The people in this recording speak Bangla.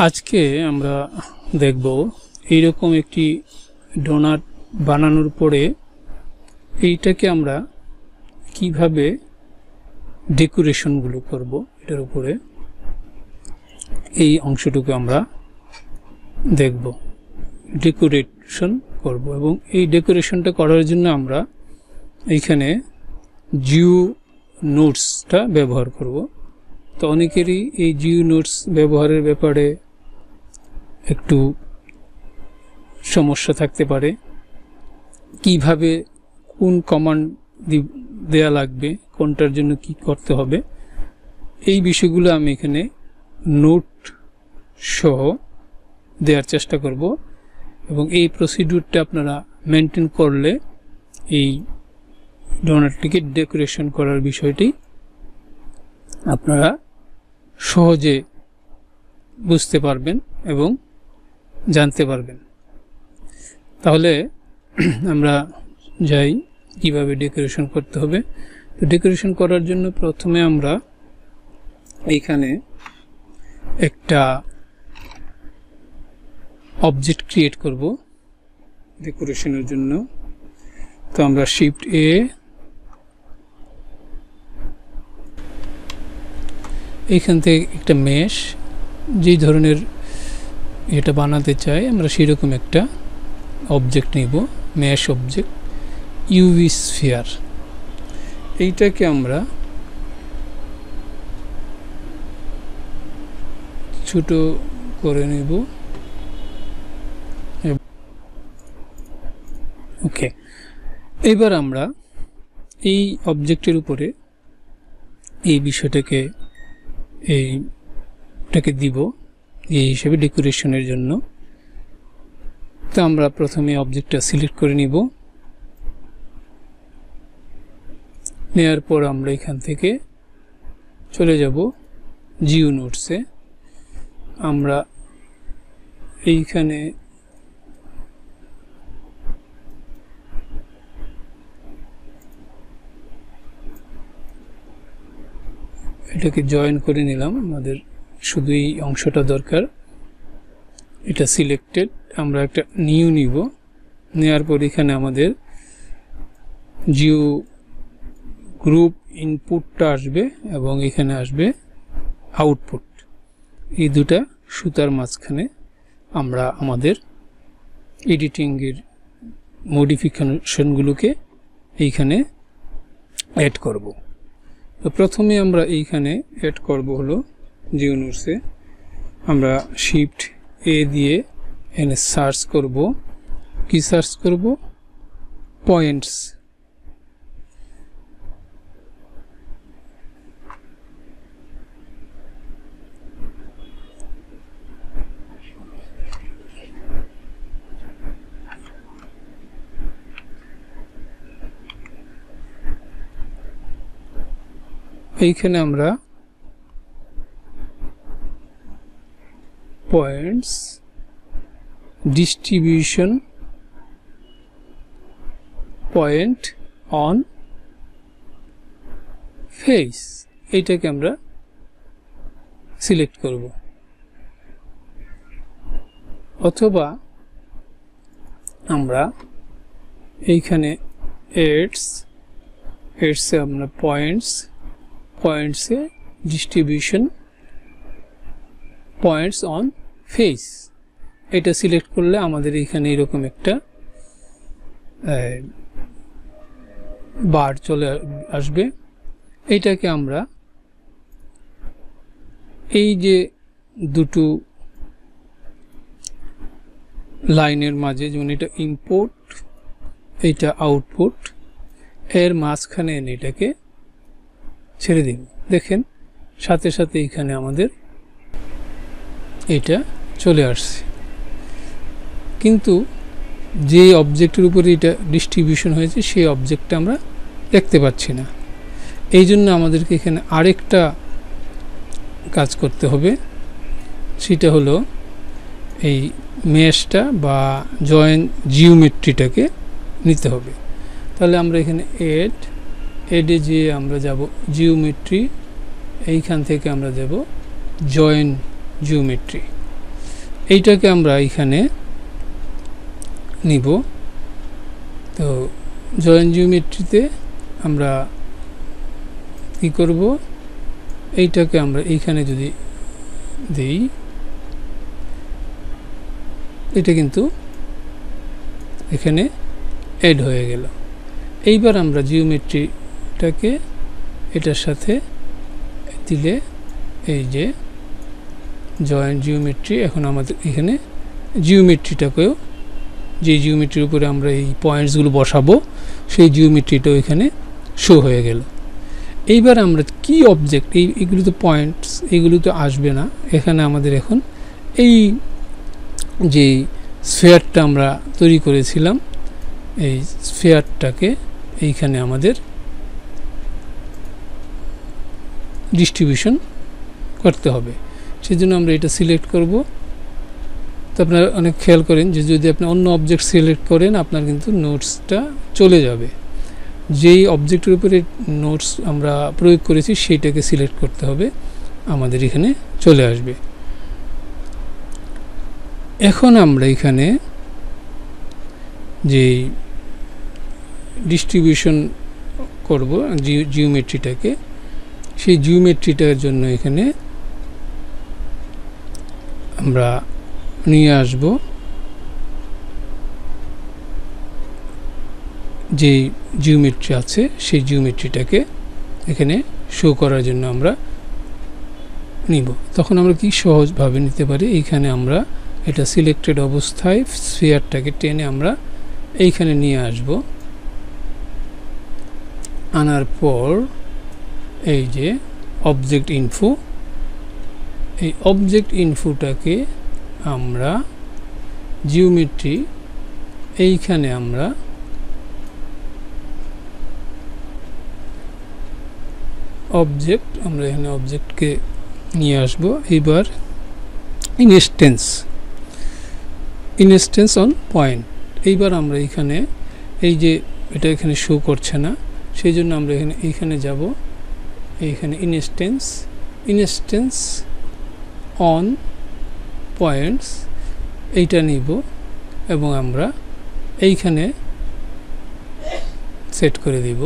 আজকে আমরা দেখব এইরকম একটি ডোনাট বানানোর পরে এইটাকে আমরা কিভাবে ডেকোরেশনগুলো করব। এটার উপরে এই অংশটুকু আমরা দেখব, ডেকোরেশন করব। এবং এই ডেকোরেশনটা করার জন্য আমরা এইখানে জিও নোটসটা ব্যবহার করব। তো অনেকেরই এই জিও নোটস ব্যবহারের ব্যাপারে একটু সমস্যা থাকতে পারে, কিভাবে কোন কমান্ড দেয়া লাগবে, কোনটার জন্য কি করতে হবে, এই বিষয়গুলো আমি এখানে নোট সহ দেওয়ার চেষ্টা করব। এবং এই প্রসিডিউরটা আপনারা মেনটেন করলে এই ডোনাটটিকে ডেকোরেশন করার বিষয়টি আপনারা সহজে বুঝতে পারবেন এবং জানতে পারবেন। তাহলে আমরা যাই কিভাবে ডেকোরেশন করতে হবে। তো ডেকোরেশন করার জন্য প্রথমে আমরা এইখানে একটা অবজেক্ট ক্রিয়েট করব ডেকোরেশনের জন্য। তো আমরা শিফট এ, এইখান থেকে একটা মেশ, যেই ধরনের এটা বানাতে চাই আমরা সেরকম একটা অবজেক্ট নিব, মেশ অবজেক্ট, ইউভি স্ফিয়ার। এইটাকে আমরা ছোট করে নিব। ওকে, এবার আমরা এই অবজেক্টের উপরে এই বিষয়টাকে এইটাকে দিব এই হিসেবে ডেকোরেশনের জন্য। তো আমরা প্রথমে অবজেক্টটা সিলেক্ট করে নিব। নেওয়ার পর আমরা এখান থেকে চলে যাব জিও নোটসে। আমরা এইখানে এটাকে জয়েন করে নিলাম, আমাদের শুধু এই অংশটা দরকার। এটা সিলেক্টেড, আমরা একটা নিউ নিব। নেওয়ার পর এখানে আমাদের জিও গ্রুপ ইনপুটটা আসবে এবং এখানে আসবে আউটপুট। এই দুটা সুতার মাঝখানে আমরা আমাদের এডিটিংয়ের মডিফিকেশনগুলোকে এইখানে অ্যাড করব। তো প্রথমে আমরা এইখানে অ্যাড করব হলো জিও নোটসে আমরা শিফট এ দিয়ে এখানে সার্চ করব। কি সার্চ করব? পয়েন্টস। এইখানে আমরা points distribution point on face, এইটাকে আমরা সিলেক্ট করব। অথবা আমরা এইখানে এডসে আমরা পয়েন্টসে ডিস্ট্রিবিউশন পয়েন্টস অন ফেস, এটা সিলেক্ট করলে আমাদের এখানে এরকম একটা বার চলে আসবে। এইটাকে আমরা এই যে দুটো লাইনের মাঝে, যেমন এটা ইনপুট এটা আউটপুট, এর মাঝখানে এনে এটাকে ছেড়ে দিন। দেখেন সাথে সাথে এখানে আমাদের এটা চলে আসছে, কিন্তু যে অবজেক্টের উপরে এটা ডিস্ট্রিবিউশন হয়েছে সেই অবজেক্টটা আমরা দেখতে পাচ্ছি না। এই জন্য আমাদেরকে এখানে আরেকটা কাজ করতে হবে, সেটা হলো এই মেশটা বা জয়েন জিওমেট্রিটাকে নিতে হবে। তাহলে আমরা এখানে এডে যেয়ে আমরা যাব জিওমেট্রি, এইখান থেকে আমরা যাব জয়েন জিওমেট্রি। এইটাকে আমরা এখানে নিব। তো জয়েন জিওমেট্রিতে আমরা কি করব, এইটাকে আমরা এইখানে যদি দেই, এটা কিন্তু এখানে অ্যাড হয়ে গেল। এইবার আমরা জিওমেট্রিটাকে এটার সাথে দিলে এই যে জয়েন জিওমেট্রি, এখন আমাদের এখানে জিওমেট্রিটাকেও, যে জিওমেট্রির উপরে আমরা এই পয়েন্টসগুলো বসাবো সেই জিওমেট্রিটাও এখানে শো হয়ে গেল। এইবার আমরা কি অবজেক্ট, এইগুলো তো পয়েন্টস, এগুলো তো আসবে না এখানে। আমাদের এখন এই যে স্ফিয়ারটা আমরা তৈরি করেছিলাম, এই স্ফিয়ারটাকে এইখানে আমাদের ডিস্ট্রিবিউশন করতে হবে। সেজন্য আমরা এটা সিলেক্ট করব। তো আপনারা অনেক খেয়াল করেন যে যদি আপনি অন্য অবজেক্ট সিলেক্ট করেন আপনার কিন্তু নোটসটা চলে যাবে। যেই অবজেক্টের উপরে নোটস আমরা প্রয়োগ করেছি সেইটাকে সিলেক্ট করতে হবে, আমাদের এখানে চলে আসবে। এখন আমরা এখানে যে ডিস্ট্রিবিউশন করব জিওমেট্রিটাকে, সেই জিওমেট্রিটার জন্য এখানে আমরা নিয়ে আসব যে জিওমেট্রি আছে সেই জিওমেট্রিটাকে এখানে শো করার জন্য আমরা নিব। তখন আমরা কি সহজভাবে নিতে পারি, এইখানে আমরা এটা সিলেক্টেড অবস্থায় স্ফিয়ারটাকে টেনে আমরা এইখানে নিয়ে আসব। আনার পর এই যে অবজেক্ট ইনফো, এই অবজেক্ট ইনফোটাকে আমরা জিওমেট্রি এইখানে আমরা অবজেক্ট, আমরা এখানে অবজেক্টকে নিয়ে আসব। এইবার ইনস্ট্যান্স অন পয়েন্ট, এইবার আমরা এখানে এই যে এটা এখানে শো করছে না, সেই জন্য আমরা এইখানে যাব, এইখানে ইনস্ট্যান্স অন পয়েন্টস এইটা নিব এবং আমরা এইখানে সেট করে দিব।